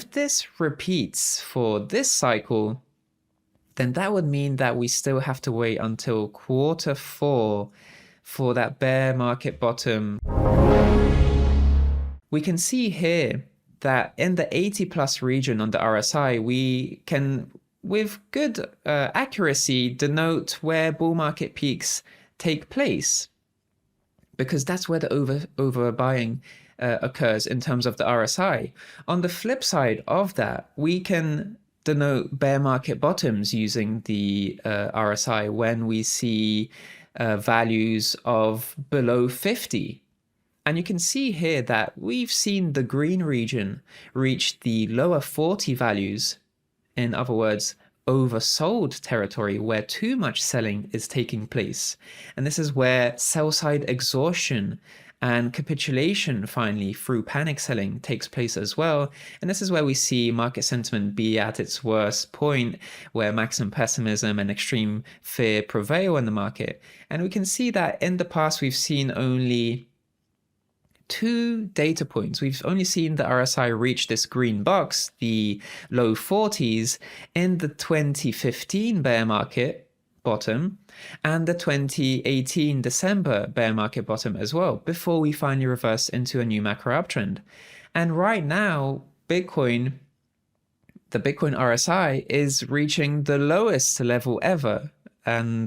if this repeats for this cycle, then that would mean that we still have to wait until Q4 for that bear market bottom. We can see here that in the 80 plus region on the RSI, we can, with good accuracy, denote where bull market peaks take place, because that's where the overbuying occurs in terms of the RSI. On the flip side of that, we can denote bear market bottoms using the RSI when we see values of below 50. And you can see here that we've seen the green region reach the lower 40 values. In other words, oversold territory where too much selling is taking place. And this is where sell-side exhaustion and capitulation finally through panic selling takes place as well. And this is where we see market sentiment be at its worst point, where maximum pessimism and extreme fear prevail in the market. And we can see that in the past, we've seen only 2 data points. We've only seen the RSI reach this green box, the low 40s, in the 2015 bear market bottom and the 2018 December bear market bottom as well, before we finally reverse into a new macro uptrend. And right now, the Bitcoin RSI is reaching the lowest level ever. And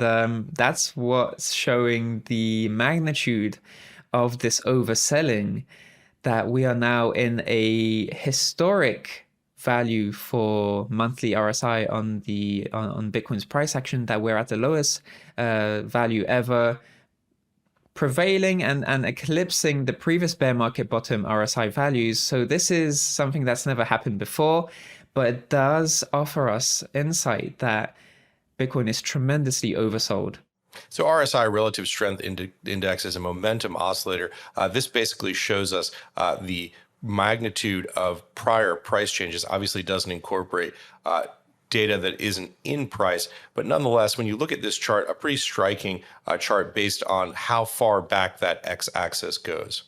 that's what's showing the magnitude of this overselling, that we are now in a historic value for monthly RSI on Bitcoin's price action, that we're at the lowest value ever, prevailing and eclipsing the previous bear market bottom RSI values. So this is something that's never happened before, but it does offer us insight that Bitcoin is tremendously oversold. So RSI, relative strength index, is a momentum oscillator. This basically shows us the magnitude of prior price changes. Obviously doesn't incorporate data that isn't in price, but nonetheless, when you look at this chart, a pretty striking chart based on how far back that x-axis goes.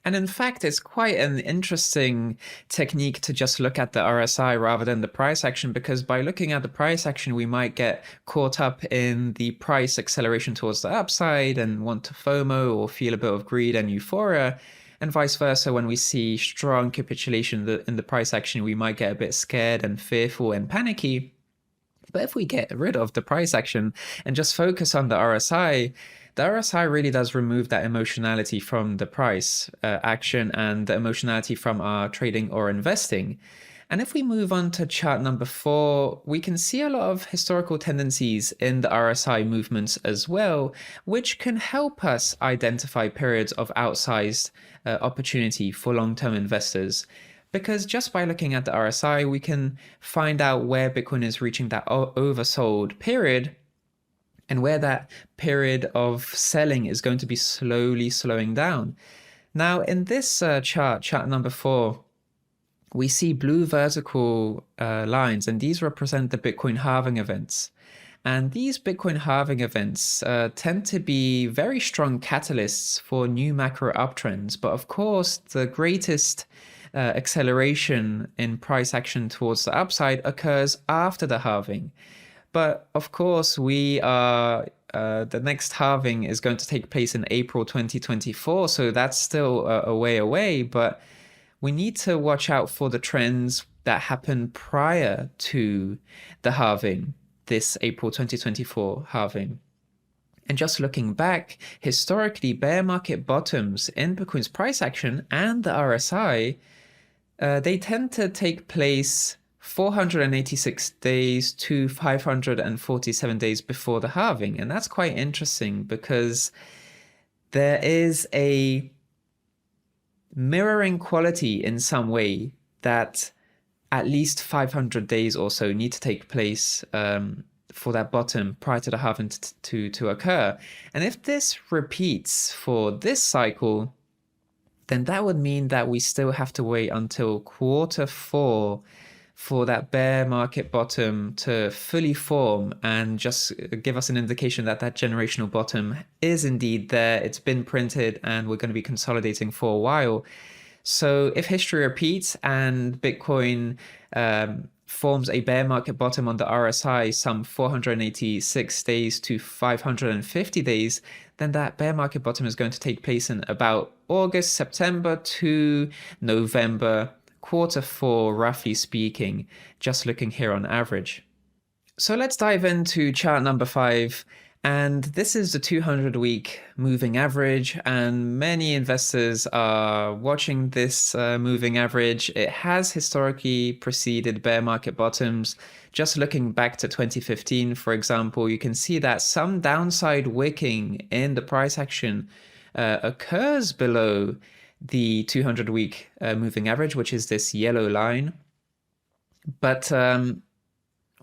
And in fact, it's quite an interesting technique to just look at the RSI rather than the price action, because by looking at the price action, we might get caught up in the price acceleration towards the upside and want to FOMO or feel a bit of greed and euphoria. And vice versa, when we see strong capitulation in the price action, we might get a bit scared and fearful and panicky. But if we get rid of the price action and just focus on the RSI really does remove that emotionality from the price action and the emotionality from our trading or investing. And if we move on to chart number 4, we can see a lot of historical tendencies in the RSI movements as well, which can help us identify periods of outsized opportunity for long-term investors. Because just by looking at the RSI, we can find out where Bitcoin is reaching that oversold period, and where that period of selling is going to be slowly slowing down. Now, in this chart number 4, we see blue vertical lines, and these represent the Bitcoin halving events. And these Bitcoin halving events tend to be very strong catalysts for new macro uptrends. But of course, the greatest acceleration in price action towards the upside occurs after the halving. But of course, the next halving is going to take place in April 2024, so that's still a way away. But we need to watch out for the trends that happen prior to the halving, this April 2024 halving. And just looking back, historically, bear market bottoms in Bitcoin's price action and the RSI, they tend to take place 486 days to 547 days before the halving. And that's quite interesting, because there is a mirroring quality in some way that at least 500 days or so need to take place for that bottom prior to the halving to occur. And if this repeats for this cycle, then that would mean that we still have to wait until Q4 for that bear market bottom to fully form and just give us an indication that that generational bottom is indeed there. It's been printed and we're going to be consolidating for a while. So if history repeats and Bitcoin forms a bear market bottom on the RSI some 486 days to 550 days, then that bear market bottom is going to take place in about August, September to November, Q4, roughly speaking, just looking here on average. So let's dive into chart number 5. And this is the 200-week moving average, and many investors are watching this moving average. It has historically preceded bear market bottoms. Just looking back to 2015, for example, you can see that some downside wicking in the price action occurs below the 200-week moving average, which is this yellow line. But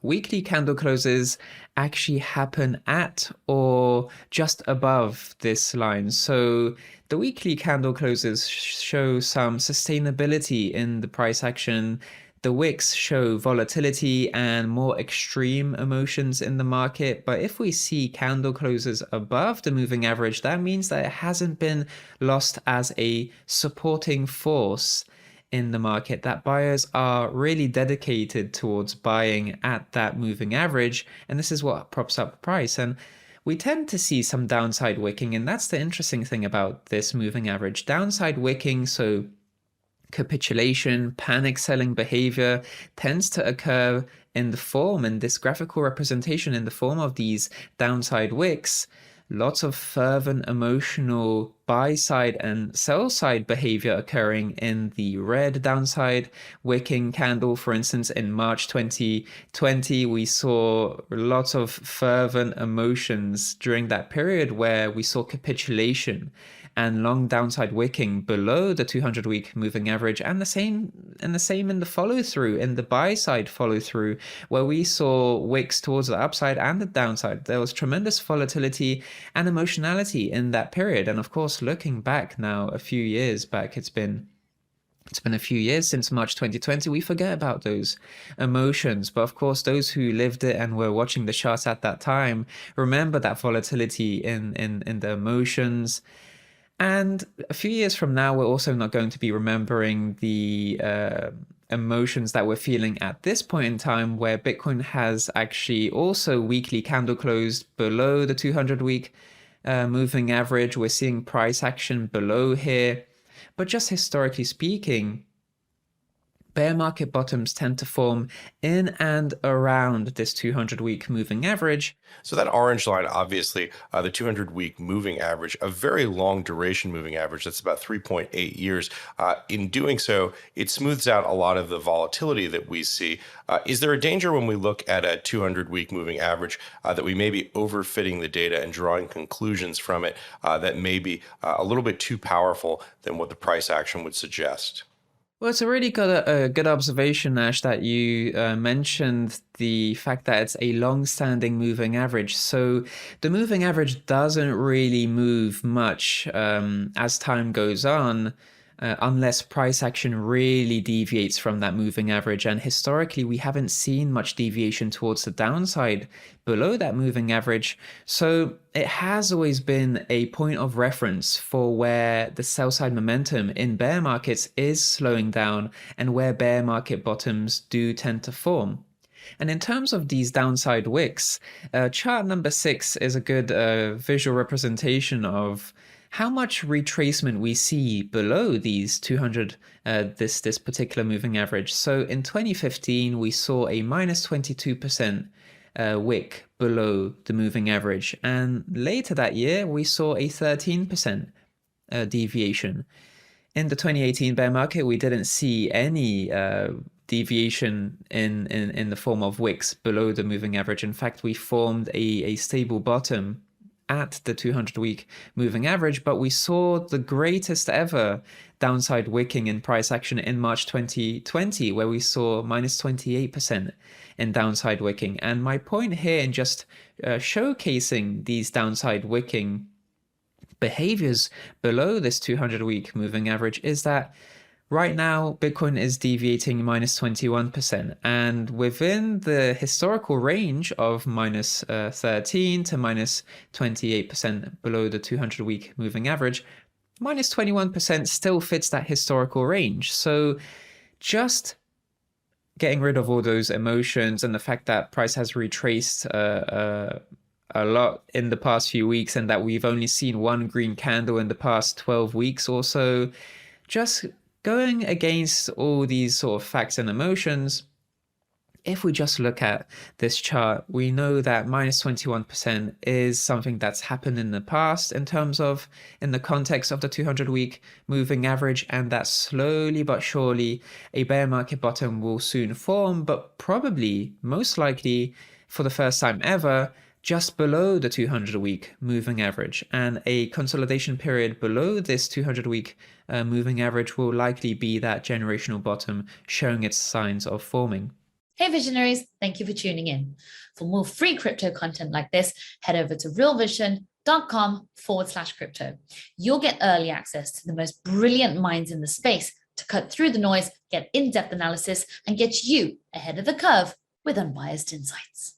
weekly candle closes actually happen at or just above this line. So the weekly candle closes show some sustainability in the price action. The wicks show volatility and more extreme emotions in the market. But if we see candle closes above the moving average, that means that it hasn't been lost as a supporting force in the market, that buyers are really dedicated towards buying at that moving average, and this is what props up the price. And we tend to see some downside wicking, and that's the interesting thing about this moving average. Downside wicking, so capitulation, panic selling behavior, tends to occur in the form, in this graphical representation, in the form of these downside wicks. Lots of fervent emotional buy side and sell side behavior occurring in the red downside wicking candle. For instance, in March 2020, we saw lots of fervent emotions during that period where we saw capitulation and long downside wicking below the 200-week moving average, and the same in the follow through, in the buy side follow through, where we saw wicks towards the upside and the downside. There was tremendous volatility and emotionality in that period. And of course, looking back now, a few years back, it's been a few years since March 2020, we forget about those emotions. But of course, those who lived it and were watching the charts at that time remember that volatility in the emotions. And a few years from now, we're also not going to be remembering the emotions that we're feeling at this point in time, where Bitcoin has actually also weekly candle closed below the 200-week moving average. We're seeing price action below here. But just historically speaking, bear market bottoms tend to form in and around this 200-week moving average. So that orange line, obviously, the 200-week moving average, a very long duration moving average, that's about 3.8 years. In doing so, it smooths out a lot of the volatility that we see. Is there a danger when we look at a 200-week moving average that we may be overfitting the data and drawing conclusions from it that may be a little bit too powerful than what the price action would suggest? Well, it's a really good observation, Ash, that you mentioned the fact that it's a long-standing moving average. So the moving average doesn't really move much as time goes on, unless price action really deviates from that moving average. And historically, we haven't seen much deviation towards the downside below that moving average. So it has always been a point of reference for where the sell side momentum in bear markets is slowing down and where bear market bottoms do tend to form. And in terms of these downside wicks, chart number 6 is a good visual representation of how much retracement we see below these 200, this particular moving average. So in 2015, we saw a minus 22% wick below the moving average. And later that year, we saw a 13% deviation. In the 2018 bear market, we didn't see any deviation in the form of wicks below the moving average. In fact, we formed a stable bottom at the 200-week moving average, but we saw the greatest ever downside wicking in price action in March 2020, where we saw minus 28% in downside wicking. And my point here in just showcasing these downside wicking behaviors below this 200-week moving average is that right now, Bitcoin is deviating minus 21%, and within the historical range of minus 13 to minus 28% below the 200-week moving average, minus 21% still fits that historical range. So just getting rid of all those emotions and the fact that price has retraced a lot in the past few weeks and that we've only seen one green candle in the past 12 weeks or so, just going against all these sort of facts and emotions, if we just look at this chart, we know that minus 21% is something that's happened in the past in terms of in the context of the 200-week moving average, and that slowly but surely a bear market bottom will soon form, but probably, most likely, for the first time ever, just below the 200-week moving average, and a consolidation period below this 200-week moving average will likely be that generational bottom showing its signs of forming. Hey visionaries, thank you for tuning in. For more free crypto content like this, head over to realvision.com/crypto. You'll get early access to the most brilliant minds in the space to cut through the noise, get in-depth analysis, and get you ahead of the curve with unbiased insights.